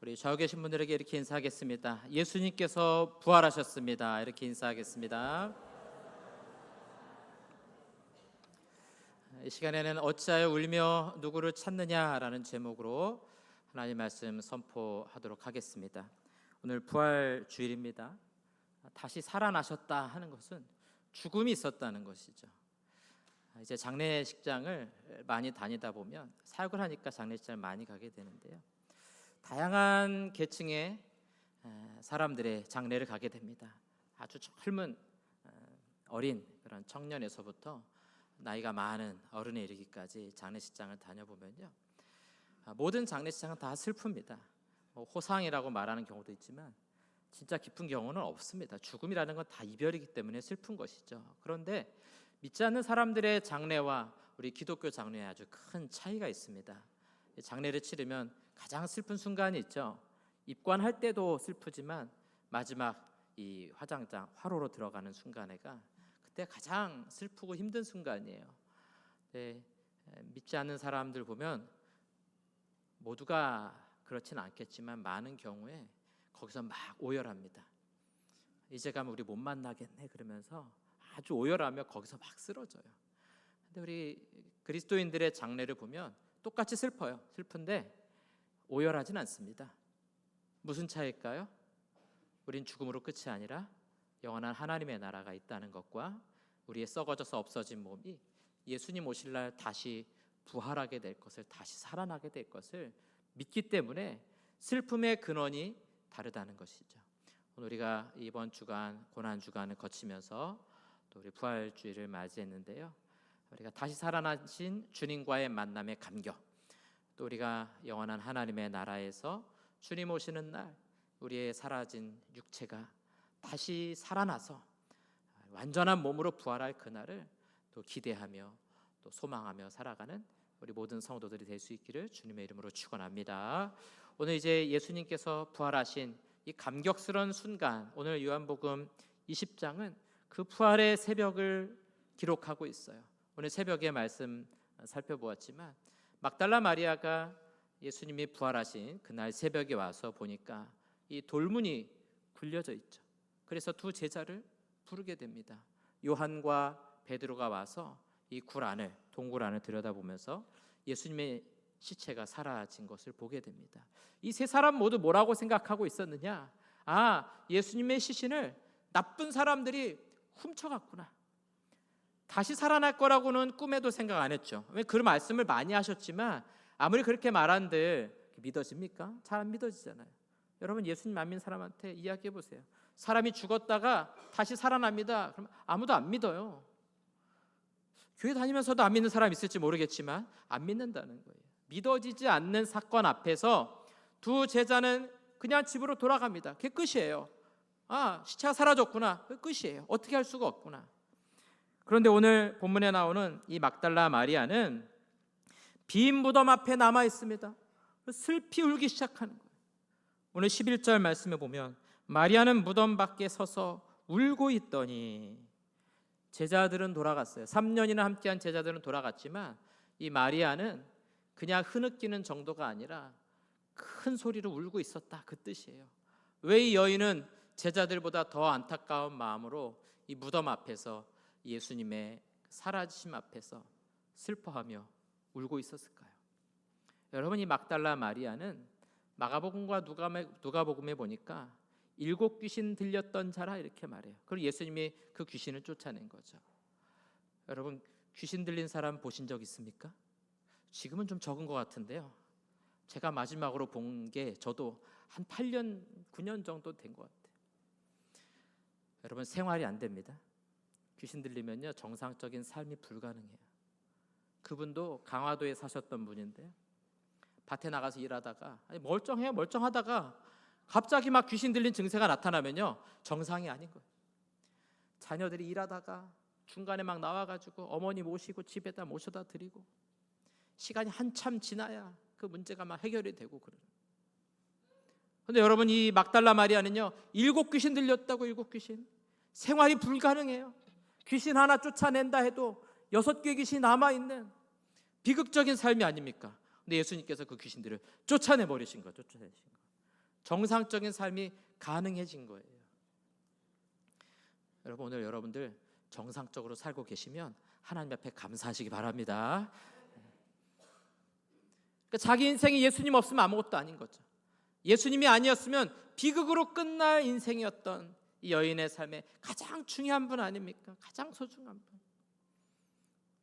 우리 좌우 계신 분들에게 이렇게 인사하겠습니다. 예수님께서 부활하셨습니다. 이렇게 인사하겠습니다. 이 시간에는 어찌하여 울며 누구를 찾느냐라는 제목으로 하나님 말씀 선포하도록 하겠습니다. 오늘 부활 주일입니다. 다시 살아나셨다 하는 것은 죽음이 있었다는 것이죠. 이제 장례식장을 많이 다니다 보면 사역을 하니까 장례식장을 많이 가게 되는데요. 다양한 계층의 사람들의 장례를 가게 됩니다. 아주 젊은 어린 그런 청년에서부터 나이가 많은 어른에 이르기까지 장례식장을 다녀보면요, 모든 장례식장은 다 슬픕니다. 호상이라고 말하는 경우도 있지만 진짜 기쁜 경우는 없습니다. 죽음이라는 건 다 이별이기 때문에 슬픈 것이죠. 그런데 믿지 않는 사람들의 장례와 우리 기독교 장례에 아주 큰 차이가 있습니다. 장례를 치르면 가장 슬픈 순간이 있죠. 입관할 때도 슬프지만 마지막 이 화장장 화로로 들어가는 순간에가 그때 가장 슬프고 힘든 순간이에요. 네, 믿지 않는 사람들 보면 모두가 그렇지는 않겠지만 많은 경우에 거기서 막 오열합니다. 이제 가면 우리 못 만나겠네 그러면서 아주 오열하며 거기서 막 쓰러져요. 근데 우리 그리스도인들의 장례를 보면 똑같이 슬퍼요. 슬픈데 오열하진 않습니다. 무슨 차이일까요? 우린 죽음으로 끝이 아니라 영원한 하나님의 나라가 있다는 것과 우리의 썩어져서 없어진 몸이 예수님 오실 날 다시 부활하게 될 것을, 다시 살아나게 될 것을 믿기 때문에 슬픔의 근원이 다르다는 것이죠. 오늘 우리가 이번 주간 고난 주간을 거치면서 또 우리 부활주일을 맞이했는데요, 우리가 다시 살아나신 주님과의 만남의 감격, 또 우리가 영원한 하나님의 나라에서 주님 오시는 날 우리의 사라진 육체가 다시 살아나서 완전한 몸으로 부활할 그날을 또 기대하며 또 소망하며 살아가는 우리 모든 성도들이 될 수 있기를 주님의 이름으로 축원합니다. 오늘 이제 예수님께서 부활하신 이 감격스러운 순간, 오늘 요한복음 20장은 그 부활의 새벽을 기록하고 있어요. 오늘 새벽의 말씀 살펴보았지만 막달라 마리아가 예수님이 부활하신 그날 새벽에 와서 보니까 이 돌문이 굴려져 있죠. 그래서 두 제자를 부르게 됩니다. 요한과 베드로가 와서 이 굴 안을, 동굴 안을 들여다보면서 예수님의 시체가 사라진 것을 보게 됩니다. 이 세 사람 모두 뭐라고 생각하고 있었느냐? 예수님의 시신을 나쁜 사람들이 훔쳐갔구나. 다시 살아날 거라고는 꿈에도 생각 안 했죠. 왜? 그 말씀을 많이 하셨지만 아무리 그렇게 말한들 믿어집니까? 잘 안 믿어지잖아요. 여러분, 예수님 안 믿는 사람한테 이야기해 보세요. 사람이 죽었다가 다시 살아납니다. 그럼 아무도 안 믿어요. 교회 다니면서도 안 믿는 사람 있을지 모르겠지만 안 믿는다는 거예요. 믿어지지 않는 사건 앞에서 두 제자는 그냥 집으로 돌아갑니다. 그게 끝이에요. 시체가 사라졌구나. 그게 끝이에요. 어떻게 할 수가 없구나. 그런데 오늘 본문에 나오는 이 막달라 마리아는 빈 무덤 앞에 남아 있습니다. 슬피 울기 시작하는 거예요. 오늘 11절 말씀에 보면 마리아는 무덤 밖에 서서 울고 있더니, 제자들은 돌아갔어요. 3년이나 함께한 제자들은 돌아갔지만 이 마리아는 그냥 흐느끼는 정도가 아니라 큰 소리로 울고 있었다, 그 뜻이에요. 왜 이 여인은 제자들보다 더 안타까운 마음으로 이 무덤 앞에서 예수님의 사라지심 앞에서 슬퍼하며 울고 있었을까요? 여러분, 이 막달라 마리아는 마가복음과 누가복음에 보니까 7 귀신 들렸던 자라 이렇게 말해요. 그리고 예수님이 그 귀신을 쫓아낸 거죠. 여러분, 귀신 들린 사람 보신 적 있습니까? 지금은 좀 적은 것 같은데요, 제가 마지막으로 본 게 저도 한 8년, 9년 정도 된 것 같아요. 여러분, 생활이 안 됩니다. 귀신 들리면요 정상적인 삶이 불가능해요. 그분도 강화도에 사셨던 분인데 밭에 나가서 일하다가 멀쩡하다가 갑자기 막 귀신 들린 증세가 나타나면요 정상이 아닌 거예요. 자녀들이 일하다가 중간에 막 나와가지고 어머니 모시고 집에다 모셔다 드리고 시간이 한참 지나야 그 문제가 막 해결이 되고 그래요. 그런데 여러분, 이 막달라 마리아는요 7 귀신 들렸다고. 7 귀신. 생활이 불가능해요. 귀신 하나 쫓아낸다 해도 6개의 귀신이 남아있는 비극적인 삶이 아닙니까? 근데 예수님께서 그 귀신들을 쫓아내버리신 거예요. 쫓아내신 거예요. 정상적인 삶이 가능해진 거예요. 여러분, 오늘 여러분들 정상적으로 살고 계시면 하나님 앞에 감사하시기 바랍니다. 그러니까 자기 인생이 예수님 없으면 아무것도 아닌 거죠. 예수님이 아니었으면 비극으로 끝날 인생이었던 이 여인의 삶의 가장 중요한 분 아닙니까? 가장 소중한 분.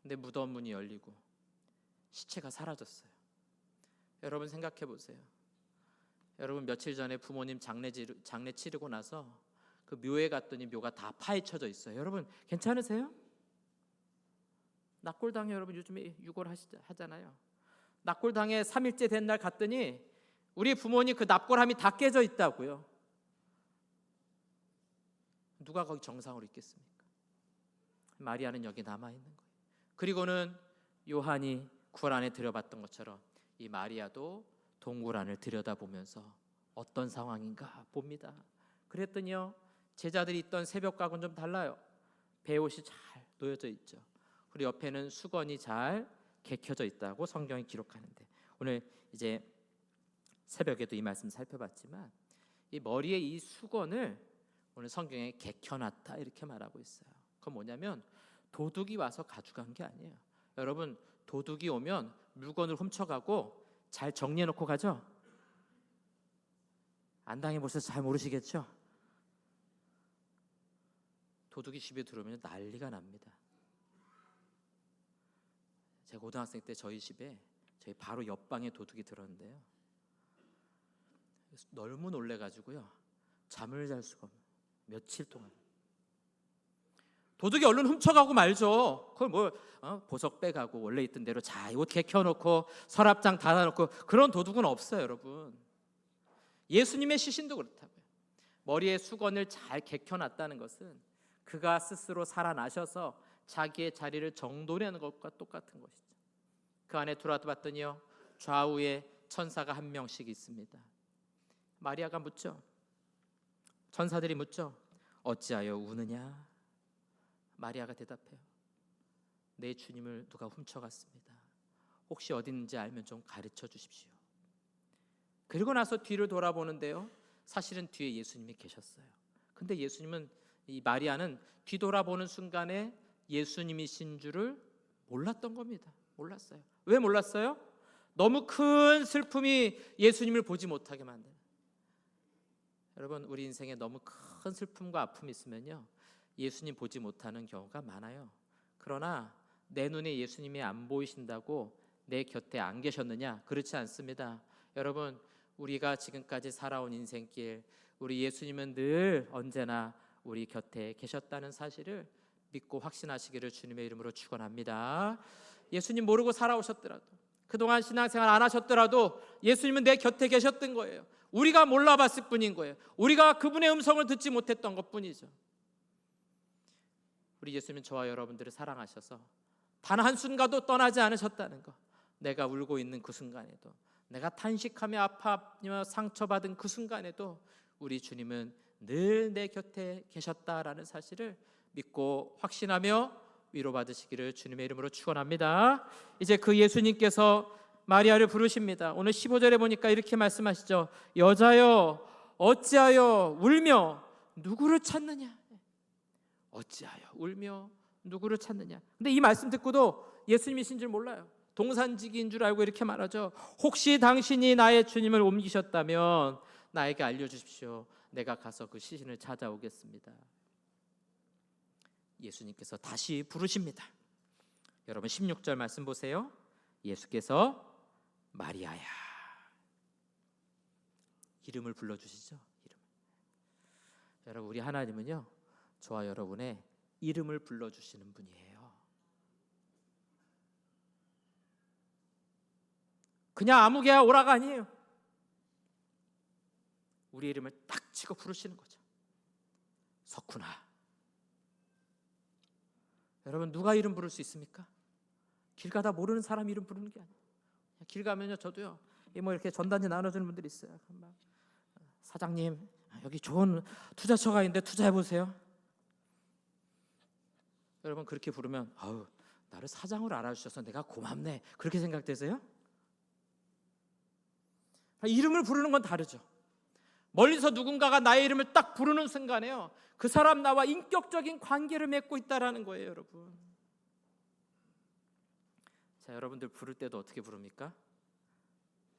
근데 무덤 문이 열리고 시체가 사라졌어요. 여러분 생각해 보세요. 여러분 며칠 전에 부모님 장례 치르고 나서 그 묘에 갔더니 묘가 다 파헤쳐져 있어요. 여러분 괜찮으세요? 납골당에 여러분 요즘에 유골 하잖아요. 납골당에 3일째 된 날 갔더니 우리 부모님 그 납골함이 다 깨져 있다고요. 누가 거기 정상으로 있겠습니까? 마리아는 여기 남아 있는 거예요. 그리고는 요한이 굴 안에 들여봤던 것처럼 이 마리아도 동굴 안을 들여다보면서 어떤 상황인가 봅니다. 그랬더니요, 제자들이 있던 새벽과는 좀 달라요. 베옷이 잘 놓여져 있죠. 그리고 옆에는 수건이 잘 개켜져 있다고 성경이 기록하는데, 오늘 이제 새벽에도 이 말씀 살펴봤지만 이 머리에 이 수건을 오늘 성경에 개켜놨다 이렇게 말하고 있어요. 그건 뭐냐면 도둑이 와서 가져간 게 아니에요. 여러분, 도둑이 오면 물건을 훔쳐가고 잘 정리해놓고 가죠. 안 당해보셔서 잘 모르시겠죠. 도둑이 집에 들어오면 난리가 납니다. 제가 고등학생 때 저희 집에 저희 바로 옆방에 도둑이 들었는데요, 너무 놀래가지고요 잠을 잘 수가 없어요. 며칠 동안 도둑이 얼른 훔쳐가고 말죠. 그걸 뭐 보석 빼가고 원래 있던 대로 자 옷 개켜놓고 서랍장 닫아놓고 그런 도둑은 없어요. 여러분, 예수님의 시신도 그렇다고요. 머리에 수건을 잘 개켜놨다는 것은 그가 스스로 살아나셔서 자기의 자리를 정돈하는 것과 똑같은 것이죠. 그 안에 들어왔더니요, 좌우에 천사가 한 명씩 있습니다. 마리아가 묻죠. 천사들이 묻죠. 어찌하여 우느냐? 마리아가 대답해요. 내 주님을 누가 훔쳐갔습니다. 혹시 어디 있는지 알면 좀 가르쳐 주십시오. 그리고 나서 뒤를 돌아보는데요, 사실은 뒤에 예수님이 계셨어요. 근데 예수님은, 이 마리아는 뒤돌아보는 순간에 예수님이신 줄을 몰랐던 겁니다. 몰랐어요. 왜 몰랐어요? 너무 큰 슬픔이 예수님을 보지 못하게 만드는. 여러분, 우리 인생에 너무 큰 슬픔과 아픔이 있으면요, 예수님 보지 못하는 경우가 많아요. 그러나 내 눈에 예수님이 안 보이신다고 내 곁에 안 계셨느냐? 그렇지 않습니다. 여러분, 우리가 지금까지 살아온 인생길, 우리 예수님은 늘 언제나 우리 곁에 계셨다는 사실을 믿고 확신하시기를 주님의 이름으로 축원합니다. 예수님 모르고 살아오셨더라도, 그동안 신앙생활 안 하셨더라도 예수님은 내 곁에 계셨던 거예요. 우리가 몰라봤을 뿐인 거예요. 우리가 그분의 음성을 듣지 못했던 것뿐이죠. 우리 예수님은 저와 여러분들을 사랑하셔서 단 한순간도 떠나지 않으셨다는 것, 내가 울고 있는 그 순간에도, 내가 탄식하며 아파하며 상처받은 그 순간에도 우리 주님은 늘 내 곁에 계셨다라는 사실을 믿고 확신하며 위로받으시기를 주님의 이름으로 축원합니다. 이제 그 예수님께서 마리아를 부르십니다. 오늘 15절에 보니까 이렇게 말씀하시죠. 여자여 어찌하여 울며 누구를 찾느냐? 어찌하여 울며 누구를 찾느냐? 근데 이 말씀 듣고도 예수님이신 줄 몰라요. 동산지기인 줄 알고 이렇게 말하죠. 혹시 당신이 나의 주님을 옮기셨다면 나에게 알려주십시오. 내가 가서 그 시신을 찾아오겠습니다. 예수님께서 다시 부르십니다. 여러분 16절 말씀 보세요. 예수께서 마리아야, 이름을 불러주시죠. 이름. 여러분, 우리 하나님은요, 저와 여러분의 이름을 불러주시는 분이에요. 그냥 아무개야 오라가 아니에요. 우리 이름을 딱 치고 부르시는 거죠. 석훈아. 여러분, 누가 이름 부를 수 있습니까? 길 가다 모르는 사람 이름 부르는 게 아니에요. 길 가면요, 저도요, 뭐 이렇게 전단지 나눠주는 분들이 있어요. 사장님, 여기 좋은 투자처가 있는데 투자해 보세요. 여러분, 그렇게 부르면 아우, 나를 사장으로 알아주셔서 내가 고맙네, 그렇게 생각되세요? 이름을 부르는 건 다르죠. 멀리서 누군가가 나의 이름을 딱 부르는 순간에요, 그 사람 나와 인격적인 관계를 맺고 있다라는 거예요, 여러분. 자, 여러분들 부를 때도 어떻게 부릅니까?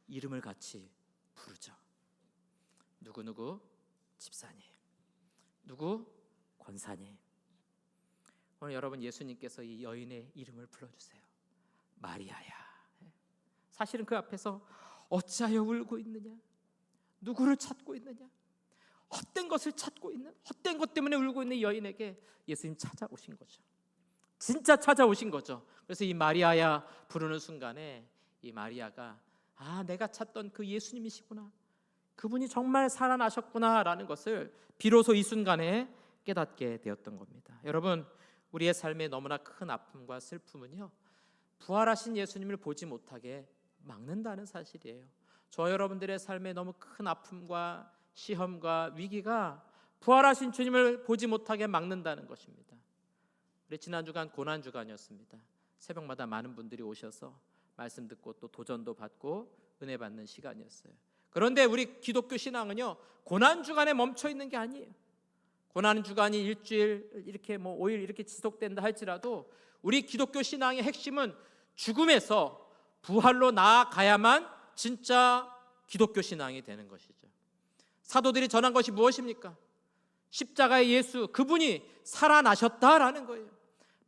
이름을 같이 부르죠. 누구누구 집사님, 누구 권사님. 오늘 여러분, 예수님께서 이 여인의 이름을 불러주세요. 마리아야. 사실은 그 앞에서 어찌하여 울고 있느냐, 누구를 찾고 있느냐, 헛된 것을 찾고 있는, 헛된 것 때문에 울고 있는 여인에게 예수님 찾아오신 거죠. 진짜 찾아오신 거죠. 그래서 이 마리아야 부르는 순간에 이 마리아가 내가 찾던 그 예수님이시구나, 그분이 정말 살아나셨구나 라는 것을 비로소 이 순간에 깨닫게 되었던 겁니다. 여러분, 우리의 삶에 너무나 큰 아픔과 슬픔은요, 부활하신 예수님을 보지 못하게 막는다는 사실이에요. 저 여러분들의 삶에 너무 큰 아픔과 시험과 위기가 부활하신 주님을 보지 못하게 막는다는 것입니다. 우리 지난 주간 고난 주간이었습니다. 새벽마다 많은 분들이 오셔서 말씀 듣고 또 도전도 받고 은혜 받는 시간이었어요. 그런데 우리 기독교 신앙은요, 고난 주간에 멈춰 있는 게 아니에요. 고난 주간이 일주일 이렇게 5일 이렇게 지속된다 할지라도 우리 기독교 신앙의 핵심은 죽음에서 부활로 나아가야만 진짜 기독교 신앙이 되는 것이죠. 사도들이 전한 것이 무엇입니까? 십자가의 예수, 그분이 살아나셨다라는 거예요.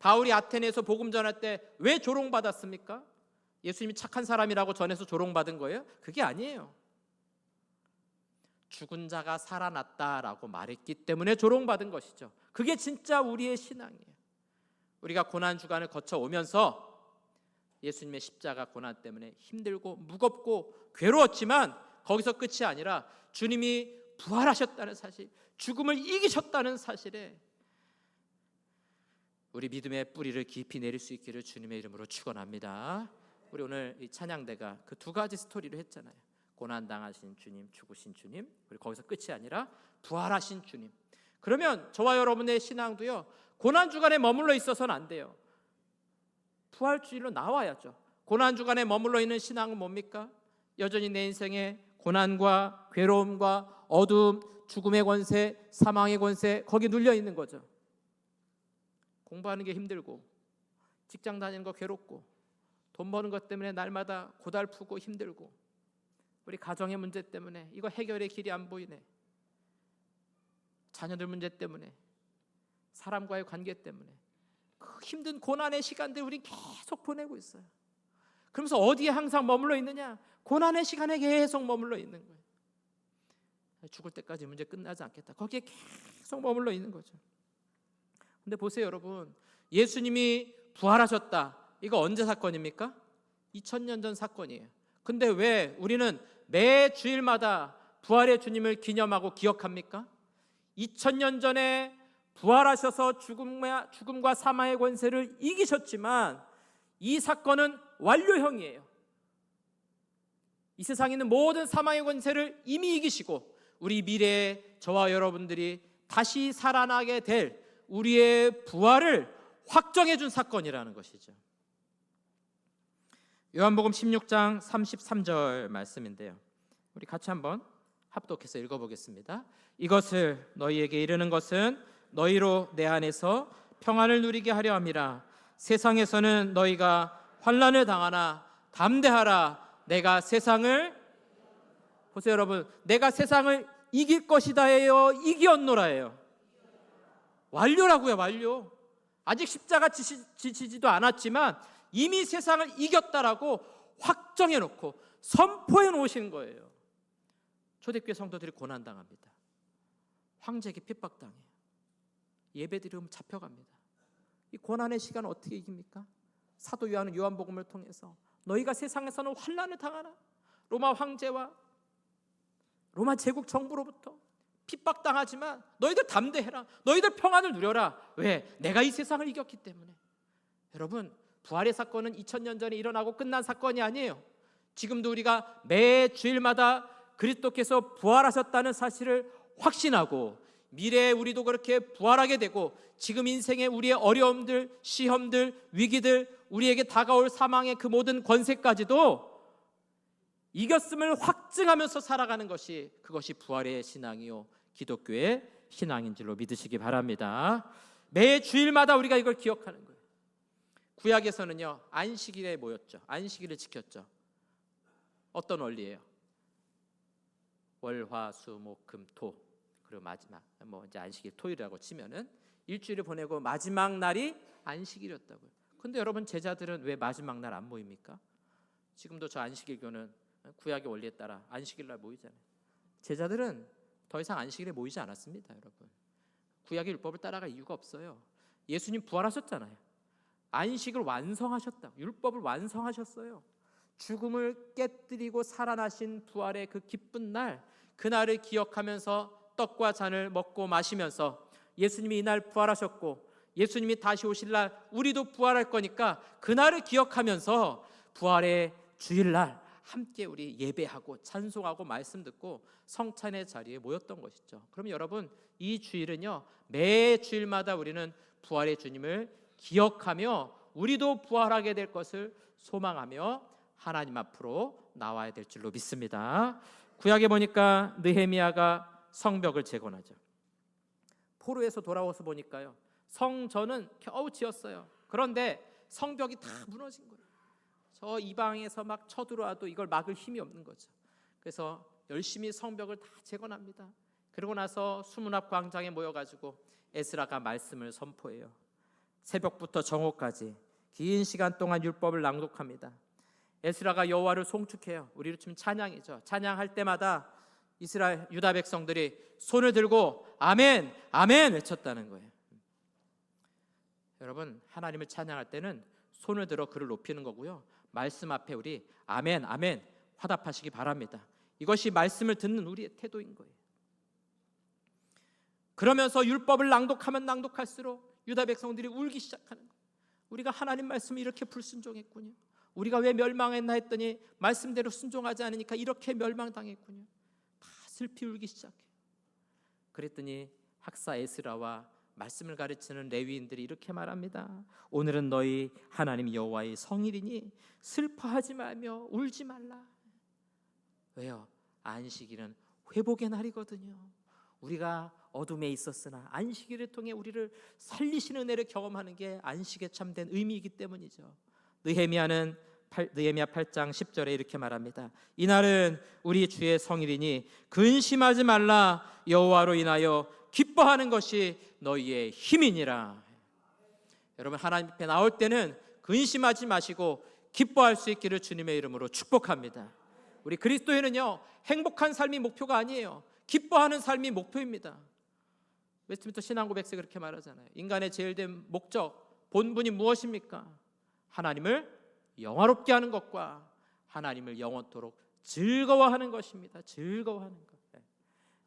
바울이 아테네에서 복음 전할 때 왜 조롱받았습니까? 예수님이 착한 사람이라고 전해서 조롱받은 거예요? 그게 아니에요. 죽은 자가 살아났다라고 말했기 때문에 조롱받은 것이죠. 그게 진짜 우리의 신앙이에요. 우리가 고난 주간을 거쳐 오면서 예수님의 십자가 고난 때문에 힘들고 무겁고 괴로웠지만 거기서 끝이 아니라 주님이 부활하셨다는 사실, 죽음을 이기셨다는 사실에 우리 믿음의 뿌리를 깊이 내릴 수 있기를 주님의 이름으로 축원합니다. 우리 오늘 이 찬양대가 그 두 가지 스토리를 했잖아요. 고난당하신 주님, 죽으신 주님, 그리고 거기서 끝이 아니라 부활하신 주님. 그러면 저와 여러분의 신앙도요, 고난주간에 머물러 있어서는 안 돼요. 부활주일로 나와야죠. 고난주간에 머물러 있는 신앙은 뭡니까? 여전히 내 인생에 고난과 괴로움과 어두움, 죽음의 권세, 사망의 권세, 거기 눌려 있는 거죠. 공부하는 게 힘들고, 직장 다니는 거 괴롭고, 돈 버는 것 때문에 날마다 고달프고 힘들고, 우리 가정의 문제 때문에 이거 해결의 길이 안 보이네, 자녀들 문제 때문에, 사람과의 관계 때문에 그 힘든 고난의 시간들 우리 계속 보내고 있어요. 그러면서 어디에 항상 머물러 있느냐? 고난의 시간에 계속 머물러 있는 거예요. 죽을 때까지 문제 끝나지 않겠다, 거기에 계속 머물러 있는 거죠. 근데 보세요 여러분, 예수님이 부활하셨다, 이거 언제 사건입니까? 2000년 전 사건이에요. 근데 왜 우리는 매 주일마다 부활의 주님을 기념하고 기억합니까? 2000년 전에 부활하셔서 죽음과 사망의 권세를 이기셨지만 이 사건은 완료형이에요. 이 세상에 있는 모든 사망의 권세를 이미 이기시고 우리 미래에 저와 여러분들이 다시 살아나게 될 우리의 부활을 확정해 준 사건이라는 것이죠. 요한복음 16장 33절 말씀인데요, 우리 같이 한번 합독해서 읽어보겠습니다. 이것을 너희에게 이르는 것은 너희로 내 안에서 평안을 누리게 하려 함이라. 세상에서는 너희가 환난을 당하나 담대하라, 내가 세상을, 보세요 여러분, 내가 세상을 이길 것이다예요, 이기었노라예요? 완료라고요, 완료. 아직 십자가 지치지도 않았지만 이미 세상을 이겼다라고 확정해 놓고 선포해 놓으신 거예요. 초대교회 성도들이 고난당합니다. 황제에게 핍박당해요. 예배드리면 잡혀갑니다. 이 고난의 시간을 어떻게 이깁니까? 사도 요한은 요한복음을 통해서 너희가 세상에서는 환난을 당하나, 로마 황제와 로마 제국 정부로부터 핍박당하지만 너희들 담대해라, 너희들 평안을 누려라. 왜? 내가 이 세상을 이겼기 때문에. 여러분, 부활의 사건은 2000년 전에 일어나고 끝난 사건이 아니에요. 지금도 우리가 매 주일마다 그리스도께서 부활하셨다는 사실을 확신하고 미래에 우리도 그렇게 부활하게 되고 지금 인생의 우리의 어려움들, 시험들, 위기들, 우리에게 다가올 사망의 그 모든 권세까지도 이겼음을 확증하면서 살아가는 것이, 그것이 부활의 신앙이요 기독교의 신앙인 줄로 믿으시기 바랍니다. 매 주일마다 우리가 이걸 기억하는 거예요. 구약에서는요, 안식일에 모였죠. 안식일을 지켰죠. 어떤 원리예요? 월, 화, 수, 목, 금, 토, 그리고 마지막 이제 안식일 토요일이라고 치면은 일주일을 보내고 마지막 날이 안식일이었다고요. 근데 여러분, 제자들은 왜 마지막 날 안 모입니까? 지금도 저 안식일교는 구약의 원리에 따라 안식일 날 모이잖아요. 제자들은 더 이상 안식일에 모이지 않았습니다, 여러분. 구약의 율법을 따라갈 이유가 없어요. 예수님 부활하셨잖아요. 안식을 완성하셨다. 율법을 완성하셨어요. 죽음을 깨뜨리고 살아나신 부활의 그 기쁜 날, 그날을 기억하면서 떡과 잔을 먹고 마시면서 예수님이 이날 부활하셨고 예수님이 다시 오실 날 우리도 부활할 거니까 그날을 기억하면서 부활의 주일날 함께 우리 예배하고 찬송하고 말씀 듣고 성찬의 자리에 모였던 것이죠. 그럼 여러분, 이 주일은요, 매 주일마다 우리는 부활의 주님을 기억하며 우리도 부활하게 될 것을 소망하며 하나님 앞으로 나와야 될 줄로 믿습니다. 구약에 보니까 느헤미야가 성벽을 재건하죠. 포로에서 돌아와서 보니까요, 성전은 겨우 지었어요. 그런데 성벽이 다 무너진 거예요. 저 이방에서 막 쳐들어와도 이걸 막을 힘이 없는 거죠. 그래서 열심히 성벽을 다 재건합니다. 그러고 나서 수문 앞 광장에 모여가지고 에스라가 말씀을 선포해요. 새벽부터 정오까지 긴 시간 동안 율법을 낭독합니다. 에스라가 여호와를 송축해요. 우리로 치면 찬양이죠. 찬양할 때마다 이스라엘 유다 백성들이 손을 들고 아멘, 아멘 외쳤다는 거예요. 여러분, 하나님을 찬양할 때는 손을 들어 그를 높이는 거고요, 말씀 앞에 우리 아멘, 아멘 화답하시기 바랍니다. 이것이 말씀을 듣는 우리의 태도인 거예요. 그러면서 율법을 낭독하면 낭독할수록 유다 백성들이 울기 시작하는 거예요. 우리가 하나님 말씀을 이렇게 불순종했군요. 우리가 왜 멸망했나 했더니 말씀대로 순종하지 않으니까 이렇게 멸망당했군요. 다 슬피 울기 시작해요. 그랬더니 학사 에스라와 말씀을 가르치는 레위인들이 이렇게 말합니다. 오늘은 너희 하나님 여호와의 성일이니 슬퍼하지 말며 울지 말라. 왜요? 안식일은 회복의 날이거든요. 우리가 어둠에 있었으나 안식일을 통해 우리를 살리시는 은혜를 경험하는 게 안식의 참된 의미이기 때문이죠. 느헤미야 8장 10절에 이렇게 말합니다. 이날은 우리 주의 성일이니 근심하지 말라. 여호와로 인하여 기뻐하는 것이 너희의 힘이니라. 여러분, 하나님 앞에 나올 때는 근심하지 마시고 기뻐할 수 있기를 주님의 이름으로 축복합니다. 우리 그리스도인은요, 행복한 삶이 목표가 아니에요. 기뻐하는 삶이 목표입니다. 웨스트민스터 신앙고백서 그렇게 말하잖아요. 인간의 제일된 목적, 본분이 무엇입니까? 하나님을 영화롭게 하는 것과 하나님을 영원토록 즐거워하는 것입니다. 즐거워하는 것.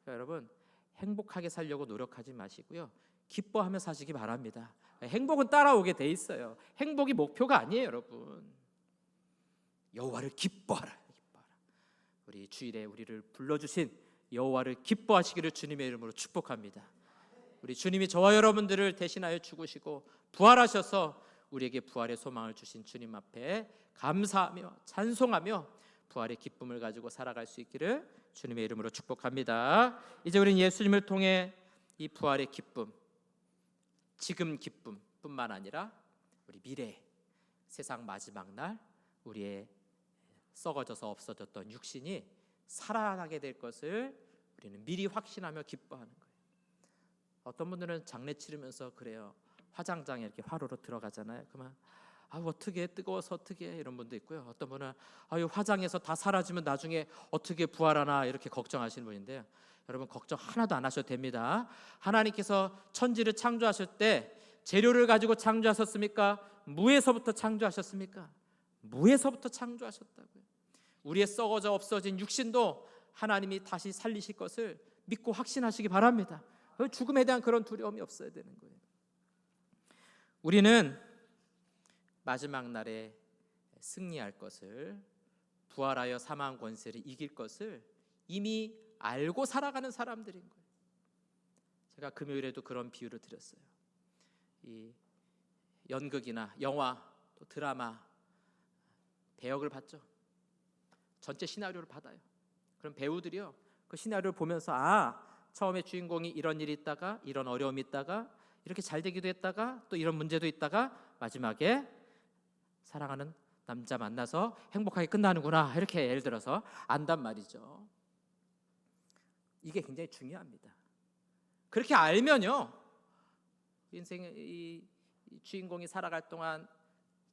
여러분, 행복하게 살려고 노력하지 마시고요, 기뻐하며 사시기 바랍니다. 행복은 따라오게 돼 있어요. 행복이 목표가 아니에요, 여러분. 여호와를 기뻐하라. 우리 주일에 우리를 불러주신 여호와를 기뻐하시기를 주님의 이름으로 축복합니다. 우리 주님이 저와 여러분들을 대신하여 죽으시고 부활하셔서 우리에게 부활의 소망을 주신 주님 앞에 감사하며 찬송하며 부활의 기쁨을 가지고 살아갈 수 있기를 주님의 이름으로 축복합니다. 이제 우리는 예수님을 통해 이 부활의 기쁨, 지금 기쁨뿐만 아니라 우리 미래, 세상 마지막 날 우리의 썩어져서 없어졌던 육신이 살아나게 될 것을 우리는 미리 확신하며 기뻐하는 거예요. 어떤 분들은 장례 치르면서 그래요. 화장장에 이렇게 화로로 들어가잖아요. 그러면 어떻게 뜨거워서 어떻게 이런 분도 있고요. 어떤 분은 화장에서 다 사라지면 나중에 어떻게 부활하나 이렇게 걱정하시는 분인데요. 여러분, 걱정 하나도 안 하셔도 됩니다. 하나님께서 천지를 창조하실 때 재료를 가지고 창조하셨습니까? 무에서부터 창조하셨습니까? 무에서부터 창조하셨다고요. 우리의 썩어져 없어진 육신도 하나님이 다시 살리실 것을 믿고 확신하시기 바랍니다. 죽음에 대한 그런 두려움이 없어야 되는 거예요. 우리는 마지막 날에 승리할 것을, 부활하여 사망 권세를 이길 것을 이미 알고 살아가는 사람들인 거예요. 제가 금요일에도 그런 비유를 드렸어요. 이 연극이나 영화 또 드라마 배역을 봤죠. 전체 시나리오를 받아요. 그럼 배우들이요, 그 시나리오를 보면서 처음에 주인공이 이런 일이 있다가 이런 어려움이 있다가 이렇게 잘 되기도 했다가 또 이런 문제도 있다가 마지막에 사랑하는 남자 만나서 행복하게 끝나는구나, 이렇게 예를 들어서 안단 말이죠. 이게 굉장히 중요합니다. 그렇게 알면요, 인생의 이 주인공이 살아갈 동안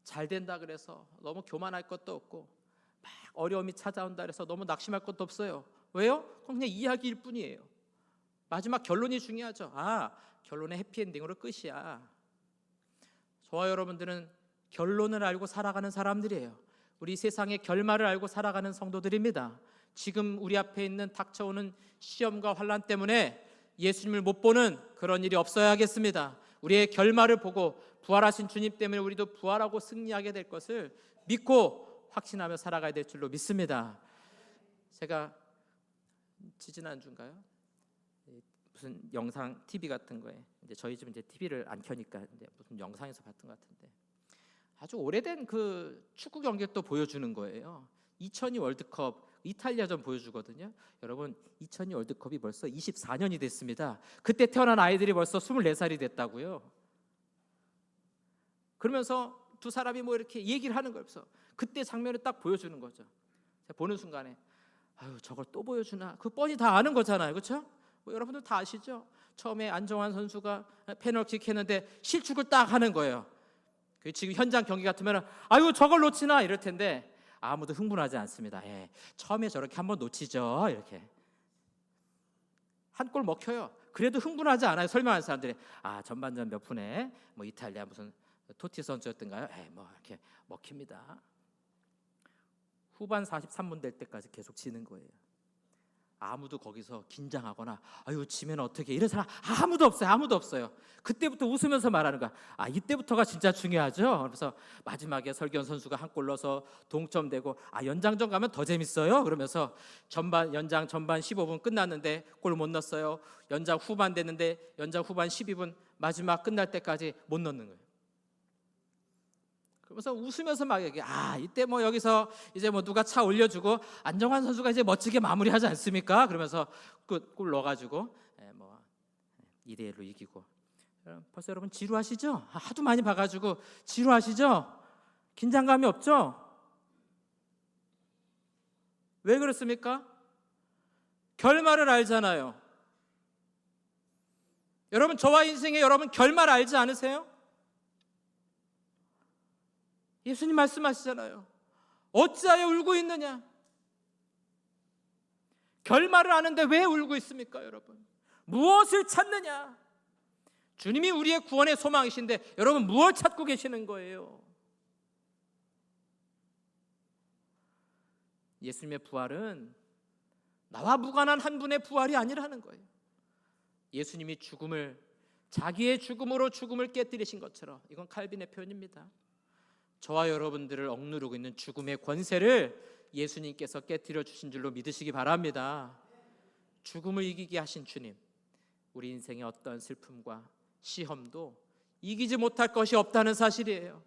잘 된다 그래서 너무 교만할 것도 없고 막 어려움이 찾아온다 그래서 너무 낙심할 것도 없어요. 왜요? 그건 그냥 이야기일 뿐이에요. 마지막 결론이 중요하죠. 결론의 해피엔딩으로 끝이야. 저와 여러분들은 결론을 알고 살아가는 사람들이에요. 우리 세상의 결말을 알고 살아가는 성도들입니다. 지금 우리 앞에 있는 닥쳐오는 시험과 환난 때문에 예수님을 못 보는 그런 일이 없어야겠습니다. 우리의 결말을 보고 부활하신 주님 때문에 우리도 부활하고 승리하게 될 것을 믿고 확신하며 살아가야 될 줄로 믿습니다. 제가 지지난주인가요? 무슨 영상 TV 같은 거에 이제 저희 집은 이제 TV를 안 켜니까 이제 무슨 영상에서 봤던 것 같은데 아주 오래된 그 축구 경기를 또 보여주는 거예요. 2002 월드컵 이탈리아전 보여주거든요. 여러분, 2002 월드컵이 벌써 24년이 됐습니다. 그때 태어난 아이들이 벌써 24살이 됐다고요. 그러면서 두 사람이 뭐 이렇게 얘기를 하는 거예요. 그때 장면을 딱 보여주는 거죠. 제가 보는 순간에 저걸 또 보여주나? 그 뻔히 다 아는 거잖아요, 그렇죠? 여러분들 다 아시죠? 처음에 안정환 선수가 페널티킥 했는데 실축을 딱 하는 거예요. 지금 현장 경기 같으면 저걸 놓치나 이럴 텐데 아무도 흥분하지 않습니다. 처음에 저렇게 한번 놓치죠. 이렇게 한 골 먹혀요. 그래도 흥분하지 않아요. 설명하는 사람들이 전반전 몇 분에 뭐 이탈리아 무슨 토티 선수였던가요? 뭐 이렇게 먹힙니다. 후반 43분 될 때까지 계속 지는 거예요. 아무도 거기서 긴장하거나 지면 어떻게 이런 사람 아무도 없어요. 그때부터 웃으면서 말하는 거야. 이때부터가 진짜 중요하죠. 그래서 마지막에 설경 선수가 한 골 넣어서 동점되고 연장전 가면 더 재밌어요. 그러면서 연장 전반 15분 끝났는데 골 못 넣었어요. 연장 후반 됐는데 연장 후반 12분 마지막 끝날 때까지 못 넣는 거예요. 그러면서 웃으면서 막 얘기해. 이때 뭐 여기서 이제 뭐 누가 차 올려주고 안정환 선수가 이제 멋지게 마무리하지 않습니까? 그러면서 골 넣어가지고 뭐 2대1로 이기고. 벌써 여러분 지루하시죠? 하도 많이 봐가지고 지루하시죠? 긴장감이 없죠? 왜 그렇습니까? 결말을 알잖아요. 여러분, 저와 인생의 여러분 결말 알지 않으세요? 예수님 말씀하시잖아요. 어찌하여 울고 있느냐? 결말을 아는데 왜 울고 있습니까, 여러분? 무엇을 찾느냐? 주님이 우리의 구원의 소망이신데 여러분 무엇을 찾고 계시는 거예요? 예수님의 부활은 나와 무관한 한 분의 부활이 아니라는 거예요. 예수님이 자기의 죽음으로 죽음을 깨뜨리신 것처럼, 이건 칼빈의 표현입니다. 저와 여러분들을 억누르고 있는 죽음의 권세를 예수님께서 깨뜨려 주신 줄로 믿으시기 바랍니다. 죽음을 이기게 하신 주님, 우리 인생의 어떤 슬픔과 시험도 이기지 못할 것이 없다는 사실이에요.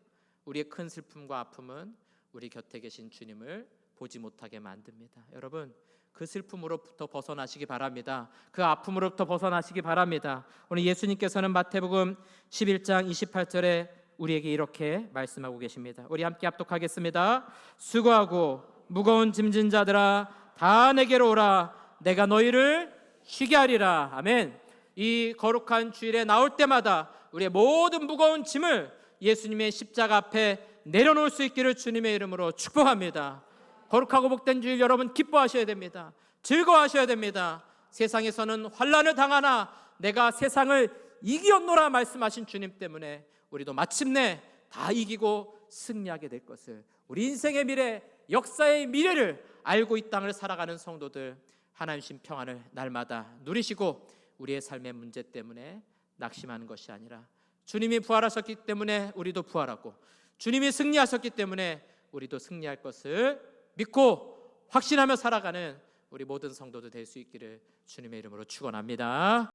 우리의 큰 슬픔과 아픔은 우리 곁에 계신 주님을 보지 못하게 만듭니다. 여러분, 그 슬픔으로부터 벗어나시기 바랍니다. 그 아픔으로부터 벗어나시기 바랍니다. 오늘 예수님께서는 마태복음 11장 28절에 우리에게 이렇게 말씀하고 계십니다. 우리 함께 합독하겠습니다. 수고하고 무거운 짐진 자들아 다 내게로 오라. 내가 너희를 쉬게 하리라. 아멘. 이 거룩한 주일에 나올 때마다 우리의 모든 무거운 짐을 예수님의 십자가 앞에 내려놓을 수 있기를 주님의 이름으로 축복합니다. 거룩하고 복된 주일 여러분 기뻐하셔야 됩니다. 즐거워하셔야 됩니다. 세상에서는 환난을 당하나 내가 세상을 이기었노라 말씀하신 주님 때문에 우리도 마침내 다 이기고 승리하게 될 것을, 우리 인생의 미래, 역사의 미래를 알고 이 땅을 살아가는 성도들, 하나님 신 평안을 날마다 누리시고 우리의 삶의 문제 때문에 낙심하는 것이 아니라 주님이 부활하셨기 때문에 우리도 부활하고 주님이 승리하셨기 때문에 우리도 승리할 것을 믿고 확신하며 살아가는 우리 모든 성도들 될 수 있기를 주님의 이름으로 축원합니다.